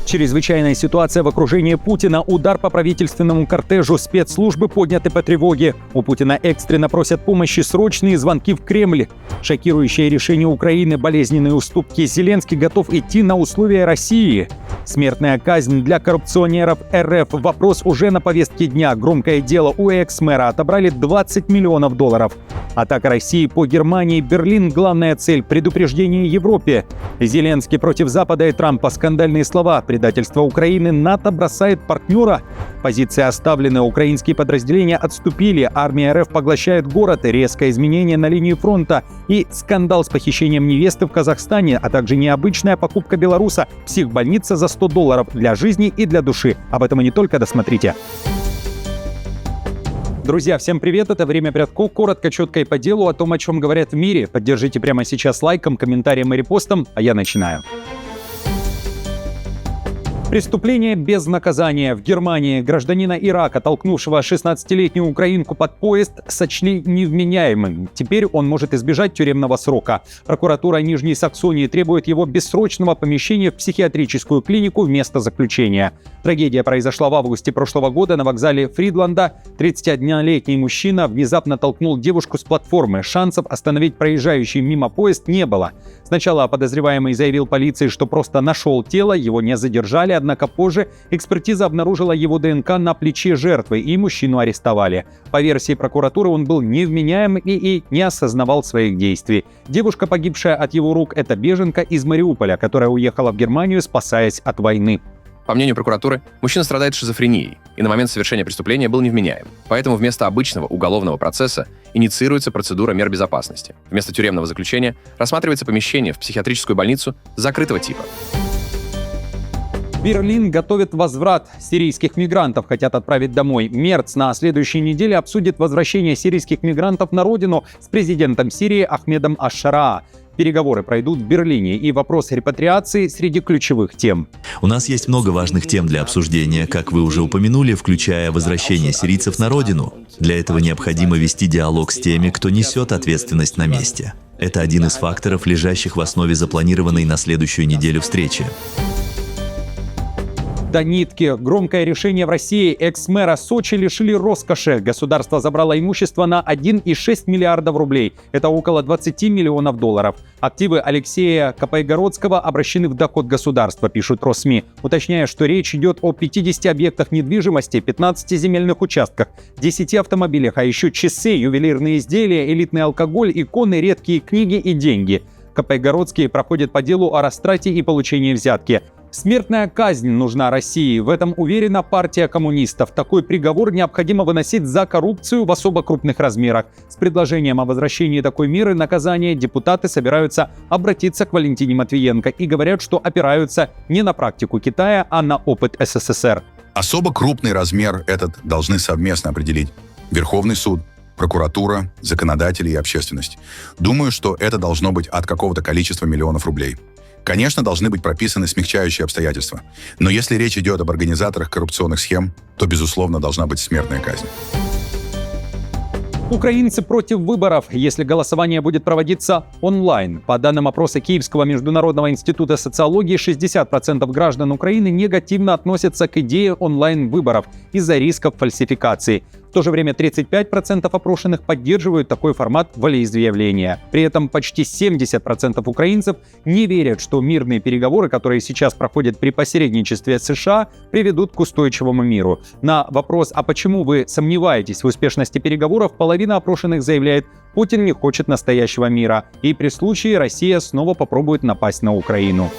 Чрезвычайная ситуация в окружении Путина. Удар по правительственному кортежу. Спецслужбы подняты по тревоге. У Путина экстренно просят помощи срочные звонки в Кремль. Шокирующее решение Украины. Болезненные уступки. Зеленский готов идти на условия России. Смертная казнь для коррупционеров РФ. Вопрос уже на повестке дня. Громкое дело. У экс-мэра отобрали $20 миллионов. Атака России по Германии. Берлин. Главная цель. Предупреждение Европе. Зеленский против Запада и Трампа. Скандальные слова. Предательство Украины. НАТО бросает партнера. Позиции оставлены. Украинские подразделения отступили. Армия РФ поглощает город. Резкое изменение на линии фронта. И скандал с похищением невесты в Казахстане, а также необычная покупка белоруса. Психбольница за $100 для жизни и для души. Об этом и не только. Досмотрите. Друзья, всем привет! Это «Время Прядков». Коротко, четко и по делу о том, о чем говорят в мире. Поддержите прямо сейчас лайком, комментарием и репостом, а я начинаю. Преступление без наказания. В Германии гражданина Ирака, толкнувшего 16-летнюю украинку под поезд, сочли невменяемым. Теперь он может избежать тюремного срока. Прокуратура Нижней Саксонии требует его бессрочного помещения в психиатрическую клинику вместо заключения. Трагедия произошла в августе прошлого года на вокзале Фридланда. 31-летний мужчина внезапно толкнул девушку с платформы. Шансов остановить проезжающий мимо поезд не было. Сначала подозреваемый заявил полиции, что просто нашел тело, его не задержали, однако позже экспертиза обнаружила его ДНК на плече жертвы, и мужчину арестовали. По версии прокуратуры, он был невменяем и не осознавал своих действий. Девушка, погибшая от его рук, это беженка из Мариуполя, которая уехала в Германию, спасаясь от войны. По мнению прокуратуры, мужчина страдает шизофренией и на момент совершения преступления был невменяем. Поэтому вместо обычного уголовного процесса инициируется процедура мер безопасности. Вместо тюремного заключения рассматривается помещение в психиатрическую больницу закрытого типа. Берлин готовит возврат сирийских мигрантов, хотят отправить домой. Мерц на следующей неделе обсудит возвращение сирийских мигрантов на родину с президентом Сирии Ахмедом аш-Шараа. Переговоры пройдут в Берлине, и вопрос репатриации среди ключевых тем. У нас есть много важных тем для обсуждения, как вы уже упомянули, включая возвращение сирийцев на родину. Для этого необходимо вести диалог с теми, кто несет ответственность на месте. Это один из факторов, лежащих в основе запланированной на следующую неделю встречи. До нитки. Громкое решение в России. Экс-мэра Сочи лишили роскоши. Государство забрало имущество на 1,6 миллиардов рублей. Это около $20 миллионов. Активы Алексея Капайгородского обращены в доход государства, пишут Россми, уточняя, что речь идет о 50 объектах недвижимости, 15 земельных участках, 10 автомобилях, а еще часы, ювелирные изделия, элитный алкоголь, иконы, редкие книги и деньги. Капайгородский проходит по делу о растрате и получении взятки. Смертная казнь нужна России. В этом уверена партия коммунистов. Такой приговор необходимо выносить за коррупцию в особо крупных размерах. С предложением о возвращении такой меры наказания депутаты собираются обратиться к Валентине Матвиенко и говорят, что опираются не на практику Китая, а на опыт СССР. Особо крупный размер этот должны совместно определить Верховный суд, прокуратура, законодатели и общественность. Думаю, что это должно быть от какого-то количества миллионов рублей. Конечно, должны быть прописаны смягчающие обстоятельства. Но если речь идет об организаторах коррупционных схем, то, безусловно, должна быть смертная казнь. Украинцы против выборов, если голосование будет проводиться онлайн. По данным опроса Киевского международного института социологии, 60% граждан Украины негативно относятся к идее онлайн-выборов из-за рисков фальсификации. В то же время 35% опрошенных поддерживают такой формат волеизъявления. При этом почти 70% украинцев не верят, что мирные переговоры, которые сейчас проходят при посредничестве США, приведут к устойчивому миру. На вопрос «А почему вы сомневаетесь в успешности переговоров?» половина опрошенных заявляет: Путин не хочет настоящего мира, и при случае Россия снова попробует напасть на Украину.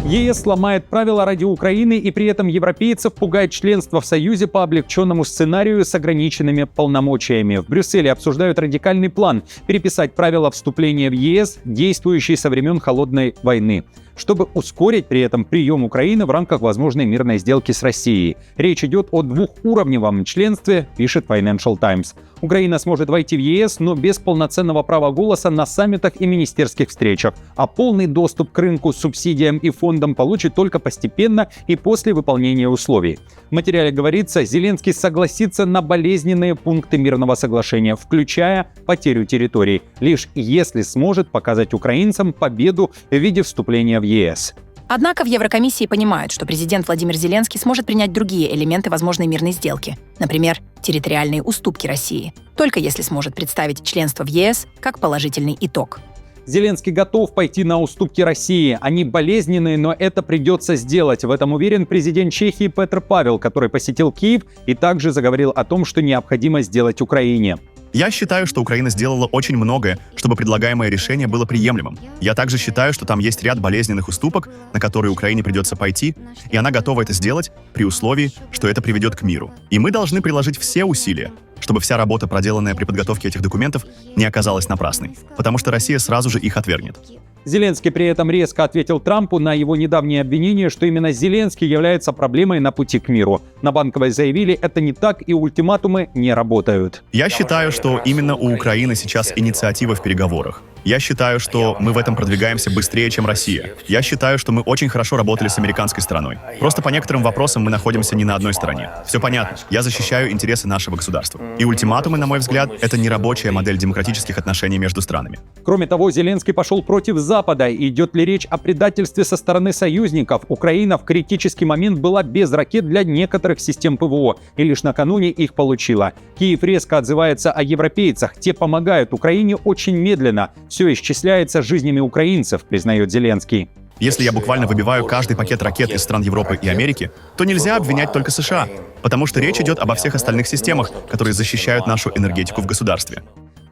ЕС ломает правила ради Украины и при этом европейцев пугает членство в Союзе по облегченному сценарию с ограниченными полномочиями. В Брюсселе обсуждают радикальный план переписать правила вступления в ЕС, действующие со времен Холодной войны, чтобы ускорить при этом прием Украины в рамках возможной мирной сделки с Россией. Речь идет о двухуровневом членстве, пишет Financial Times. Украина сможет войти в ЕС, но без полноценного права голоса на саммитах и министерских встречах, а полный доступ к рынку, субсидиям и фондам получит только постепенно и после выполнения условий. В материале говорится, Зеленский согласится на болезненные пункты мирного соглашения, включая потерю территорий, лишь если сможет показать украинцам победу в виде вступления в ЕС. Однако в Еврокомиссии понимают, что президент Владимир Зеленский сможет принять другие элементы возможной мирной сделки, например, территориальные уступки России, только если сможет представить членство в ЕС как положительный итог. Зеленский готов пойти на уступки России. Они болезненные, но это придется сделать. В этом уверен президент Чехии Петр Павел, который посетил Киев и также заговорил о том, что необходимо сделать Украине. Я считаю, что Украина сделала очень многое, чтобы предлагаемое решение было приемлемым. Я также считаю, что там есть ряд болезненных уступок, на которые Украине придется пойти, и она готова это сделать при условии, что это приведет к миру. И мы должны приложить все усилия, чтобы вся работа, проделанная при подготовке этих документов, не оказалась напрасной, потому что Россия сразу же их отвергнет. Зеленский при этом резко ответил Трампу на его недавнее обвинение, что именно Зеленский является проблемой на пути к миру. На Банковой заявили, это не так и ультиматумы не работают. Я считаю, что именно у Украины сейчас инициатива в переговорах. Я считаю, что мы в этом продвигаемся быстрее, чем Россия. Я считаю, что мы очень хорошо работали с американской стороной. Просто по некоторым вопросам мы находимся не на одной стороне. Все понятно. Я защищаю интересы нашего государства. И ультиматумы, на мой взгляд, это не рабочая модель демократических отношений между странами. Кроме того, Зеленский пошел против Запада. Идет ли речь о предательстве со стороны союзников? Украина в критический момент была без ракет для некоторых систем ПВО, и лишь накануне их получила. Киев резко отзывается о европейцах. Те помогают Украине очень медленно. Все исчисляется жизнями украинцев, признает Зеленский. Если я буквально выбиваю каждый пакет ракет из стран Европы и Америки, то нельзя обвинять только США, потому что речь идет обо всех остальных системах, которые защищают нашу энергетику в государстве.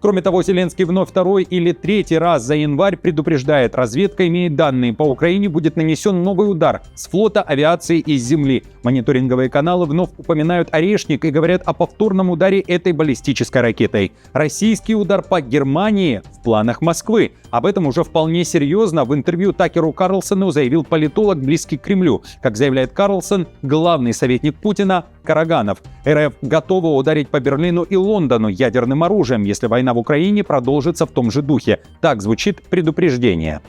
Кроме того, Зеленский вновь второй или третий раз за январь предупреждает, разведка имеет данные, по Украине будет нанесен новый удар с флота, авиации и с земли. Мониторинговые каналы вновь упоминают «Орешник» и говорят о повторном ударе этой баллистической ракетой. Российский удар по Германии в планах Москвы. Об этом уже вполне серьезно в интервью Такеру Карлсону заявил политолог, близкий к Кремлю. Как заявляет Карлсон, главный советник Путина Караганов. РФ готова ударить по Берлину и Лондону ядерным оружием, если война в Украине продолжится в том же духе. Так звучит предупреждение.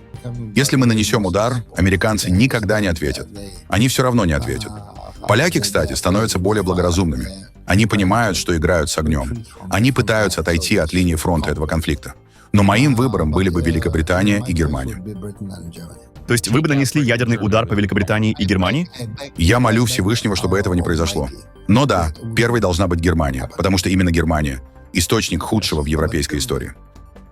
Если мы нанесем удар, американцы никогда не ответят. Они все равно не ответят. Поляки, кстати, становятся более благоразумными. Они понимают, что играют с огнем. Они пытаются отойти от линии фронта этого конфликта. Но моим выбором были бы Великобритания и Германия. То есть вы бы нанесли ядерный удар по Великобритании и Германии? Я молю Всевышнего, чтобы этого не произошло. Но да, первой должна быть Германия, потому что именно Германия — источник худшего в европейской истории.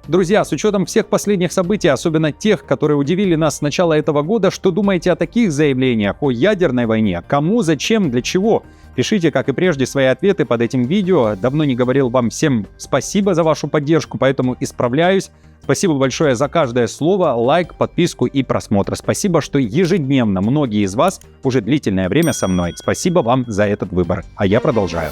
Друзья, с учетом всех последних событий, особенно тех, которые удивили нас с начала этого года, что думаете о таких заявлениях, о ядерной войне? Кому, зачем, для чего? Пишите, как и прежде, свои ответы под этим видео. Давно не говорил вам всем спасибо за вашу поддержку, поэтому исправляюсь. Спасибо большое за каждое слово, лайк, подписку и просмотр. Спасибо, что ежедневно многие из вас уже длительное время со мной. Спасибо вам за этот выбор. А я продолжаю.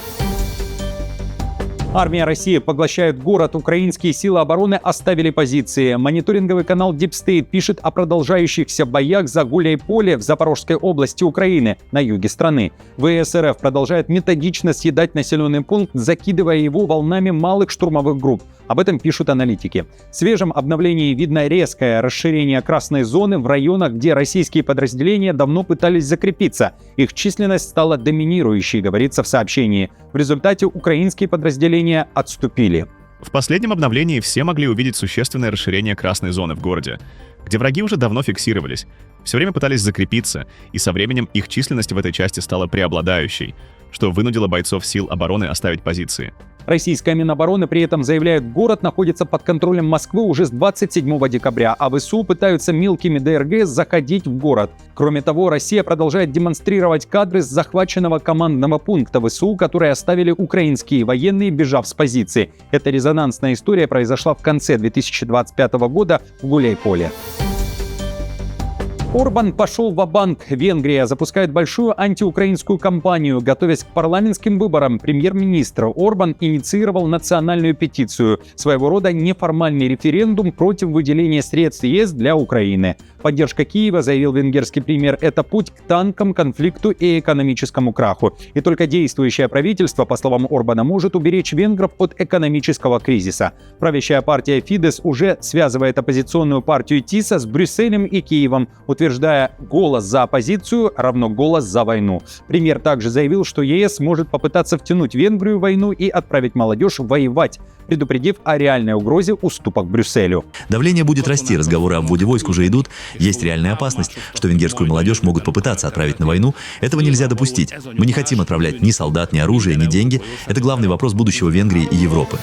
Армия России поглощает город. Украинские силы обороны оставили позиции. Мониторинговый канал Deep State пишет о продолжающихся боях за Гуляйполе в Запорожской области Украины, на юге страны. ВС РФ продолжает методично съедать населенный пункт, закидывая его волнами малых штурмовых групп. Об этом пишут аналитики. В свежем обновлении видно резкое расширение красной зоны в районах, где российские подразделения давно пытались закрепиться. Их численность стала доминирующей, говорится в сообщении. В результате украинские подразделения отступили. В последнем обновлении все могли увидеть существенное расширение красной зоны в городе, где враги уже давно фиксировались, все время пытались закрепиться, и со временем их численность в этой части стала преобладающей, что вынудило бойцов сил обороны оставить позиции. Российская Минобороны при этом заявляет, город находится под контролем Москвы уже с 27 декабря, а ВСУ пытаются мелкими ДРГ заходить в город. Кроме того, Россия продолжает демонстрировать кадры с захваченного командного пункта ВСУ, которые оставили украинские военные, бежав с позиции. Эта резонансная история произошла в конце 2025 года в Гуляйполе. Орбан пошел ва-банк. Венгрия запускает большую антиукраинскую кампанию. Готовясь к парламентским выборам, премьер-министр Орбан инициировал национальную петицию, своего рода неформальный референдум против выделения средств ЕС для Украины. Поддержка Киева, заявил венгерский премьер, это путь к танкам, конфликту и экономическому краху. И только действующее правительство, по словам Орбана, может уберечь венгров от экономического кризиса. Правящая партия Фидес уже связывает оппозиционную партию ТИСа с Брюсселем и Киевом, утверждая «голос за оппозицию равно голос за войну». Премьер также заявил, что ЕС может попытаться втянуть Венгрию в войну и отправить молодежь воевать, предупредив о реальной угрозе уступок Брюсселю. Давление будет расти, разговоры о вводе войск уже идут. Есть реальная опасность, что венгерскую молодежь могут попытаться отправить на войну. Этого нельзя допустить. Мы не хотим отправлять ни солдат, ни оружие, ни деньги. Это главный вопрос будущего Венгрии и Европы.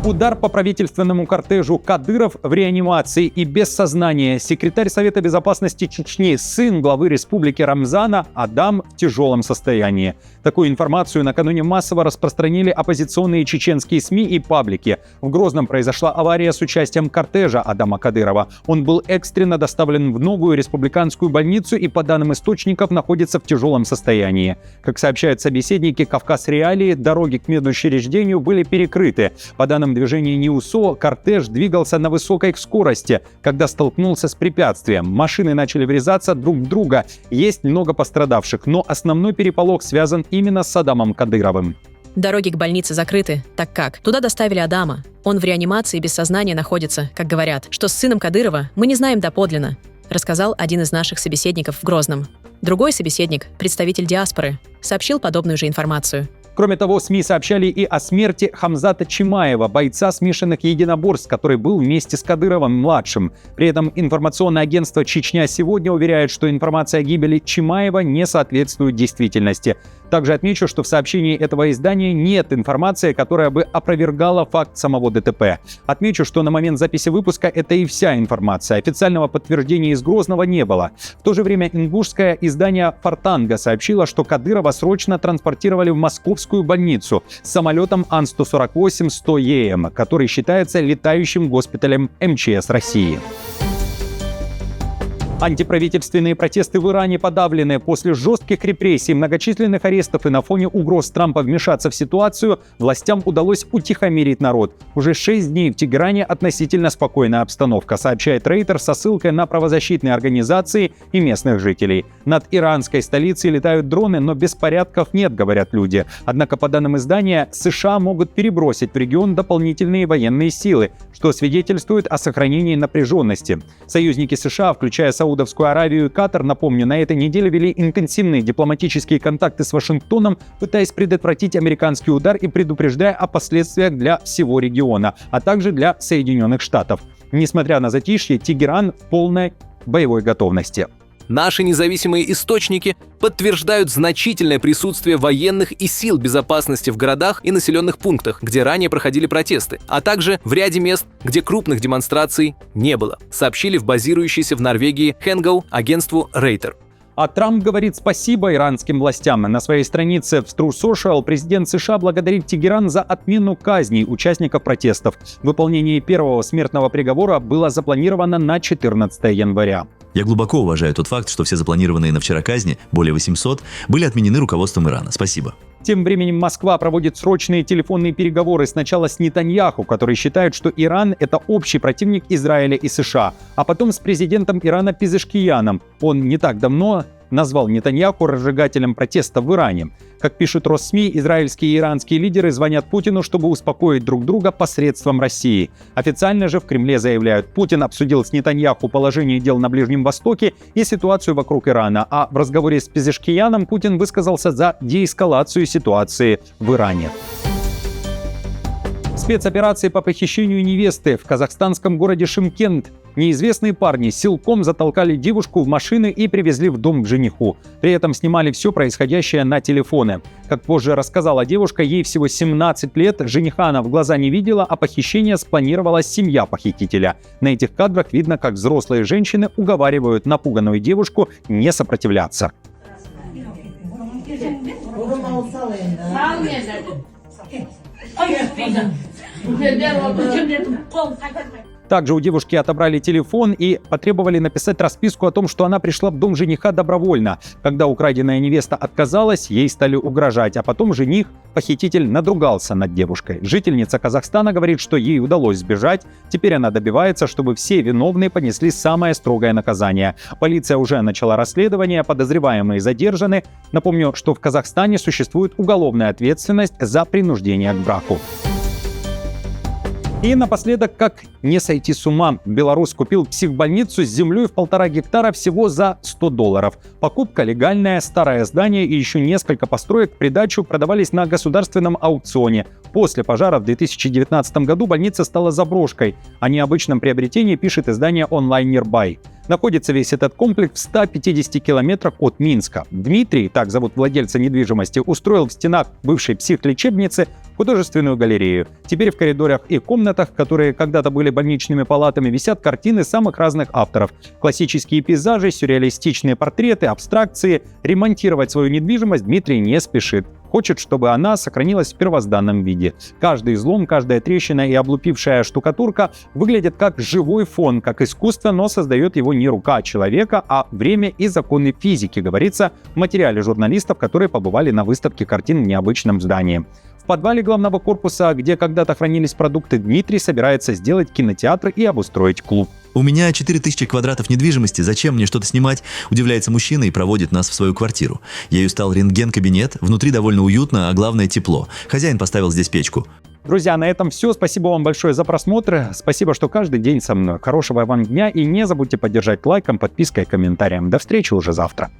Удар по правительственному кортежу. Кадыров в реанимации и без сознания. Секретарь Совета безопасности Чечни, сын главы республики Рамзана, Адам в тяжелом состоянии. Такую информацию накануне массово распространили оппозиционные чеченские СМИ и паблики. В Грозном произошла авария с участием кортежа Адама Кадырова. Он был экстренно доставлен в новую республиканскую больницу и, по данным источников, находится в тяжелом состоянии. Как сообщают собеседники «Кавказ Реалии», дороги к медучреждению были перекрыты. По данным движения НИУСО, кортеж двигался на высокой скорости, когда столкнулся с препятствием. Машины начали врезаться друг в друга. Есть много пострадавших, но основной переполох связан именно с Адамом Кадыровым. Дороги к больнице закрыты, так как туда доставили Адама. Он в реанимации без сознания находится, как говорят. Что с сыном Кадырова, мы не знаем доподлинно, рассказал один из наших собеседников в Грозном. Другой собеседник, представитель диаспоры, сообщил подобную же информацию. Кроме того, СМИ сообщали и о смерти Хамзата Чимаева, бойца смешанных единоборств, который был вместе с Кадыровым-младшим. При этом информационное агентство «Чечня сегодня» уверяет, что информация о гибели Чимаева не соответствует действительности. Также отмечу, что в сообщении этого издания нет информации, которая бы опровергала факт самого ДТП. Отмечу, что на момент записи выпуска это и вся информация. Официального подтверждения из Грозного не было. В то же время ингушское издание «Фортанга» сообщило, что Кадырова срочно транспортировали в московскую больницу с самолетом Ан-148-100ЕМ, который считается летающим госпиталем МЧС России. Антиправительственные протесты в Иране подавлены. После жестких репрессий, многочисленных арестов и на фоне угроз Трампа вмешаться в ситуацию, властям удалось утихомирить народ. Уже 6 дней в Тегеране относительно спокойная обстановка, сообщает Рейтер со ссылкой на правозащитные организации и местных жителей. Над иранской столицей летают дроны, но беспорядков нет, говорят люди. Однако, по данным издания, США могут перебросить в регион дополнительные военные силы, что свидетельствует о сохранении напряженности. Союзники США, включая Саудовскую Аравию и Катар, напомню, на этой неделе вели интенсивные дипломатические контакты с Вашингтоном, пытаясь предотвратить американский удар и предупреждая о последствиях для всего региона, а также для Соединенных Штатов. Несмотря на затишье, Тегеран в полной боевой готовности. Наши независимые источники подтверждают значительное присутствие военных и сил безопасности в городах и населенных пунктах, где ранее проходили протесты, а также в ряде мест, где крупных демонстраций не было, сообщили в базирующейся в Норвегии Хенгоу агентству Рейтер. А Трамп говорит спасибо иранским властям. На своей странице в True Social президент США благодарит Тегеран за отмену казней участников протестов. Выполнение первого смертного приговора было запланировано на 14 января. Я глубоко уважаю тот факт, что все запланированные на вчера казни, более 800, были отменены руководством Ирана. Спасибо. Тем временем Москва проводит срочные телефонные переговоры сначала с Нетаньяху, который считает, что Иран — это общий противник Израиля и США, а потом с президентом Ирана Пезешкияном. Он не так давно назвал Нетаньяху разжигателем протеста в Иране. Как пишут Россми, израильские и иранские лидеры звонят Путину, чтобы успокоить друг друга посредством России. Официально же в Кремле заявляют, Путин обсудил с Нетаньяху положение дел на Ближнем Востоке и ситуацию вокруг Ирана, а в разговоре с Пезешкияном Путин высказался за деэскалацию ситуации в Иране. Спецоперации по похищению невесты в казахстанском городе Шымкент. Неизвестные парни силком затолкали девушку в машины и привезли в дом к жениху. При этом снимали все происходящее на телефоны. Как позже рассказала девушка, ей всего 17 лет, жениха она в глаза не видела, а похищение спланировала семья похитителя. На этих кадрах видно, как взрослые женщины уговаривают напуганную девушку не сопротивляться. Также у девушки отобрали телефон и потребовали написать расписку о том, что она пришла в дом жениха добровольно. Когда украденная невеста отказалась, ей стали угрожать, а потом жених, похититель, надругался над девушкой. Жительница Казахстана говорит, что ей удалось сбежать. Теперь она добивается, чтобы все виновные понесли самое строгое наказание. Полиция уже начала расследование, подозреваемые задержаны. Напомню, что в Казахстане существует уголовная ответственность за принуждение к браку. И напоследок, как не сойти с ума. Беларусь купил психбольницу с землей в 1,5 гектара всего за $100. Покупка легальная, старое здание и еще несколько построек в придачу продавались на государственном аукционе. После пожара в 2019 году больница стала заброшкой. О необычном приобретении пишет издание Online Nearby. Находится весь этот комплекс в 150 километрах от Минска. Дмитрий, так зовут владельца недвижимости, устроил в стенах бывшей психлечебницы художественную галерею. Теперь в коридорах и комнатах, которые когда-то были больничными палатами, висят картины самых разных авторов. Классические пейзажи, сюрреалистичные портреты, абстракции. Ремонтировать свою недвижимость Дмитрий не спешит. Хочет, чтобы она сохранилась в первозданном виде. Каждый излом, каждая трещина и облупившая штукатурка выглядят как живой фон, как искусство, но создает его не рука человека, а время и законы физики, говорится в материале журналистов, которые побывали на выставке картин в необычном здании. В подвале главного корпуса, где когда-то хранились продукты, Дмитрий собирается сделать кинотеатр и обустроить клуб. У меня 4000 квадратов недвижимости, зачем мне что-то снимать? Удивляется мужчина и проводит нас в свою квартиру. Ею стал рентген-кабинет, внутри довольно уютно, а главное тепло. Хозяин поставил здесь печку. Друзья, на этом все. Спасибо вам большое за просмотр. Спасибо, что каждый день со мной. Хорошего вам дня и не забудьте поддержать лайком, подпиской и комментарием. До встречи уже завтра.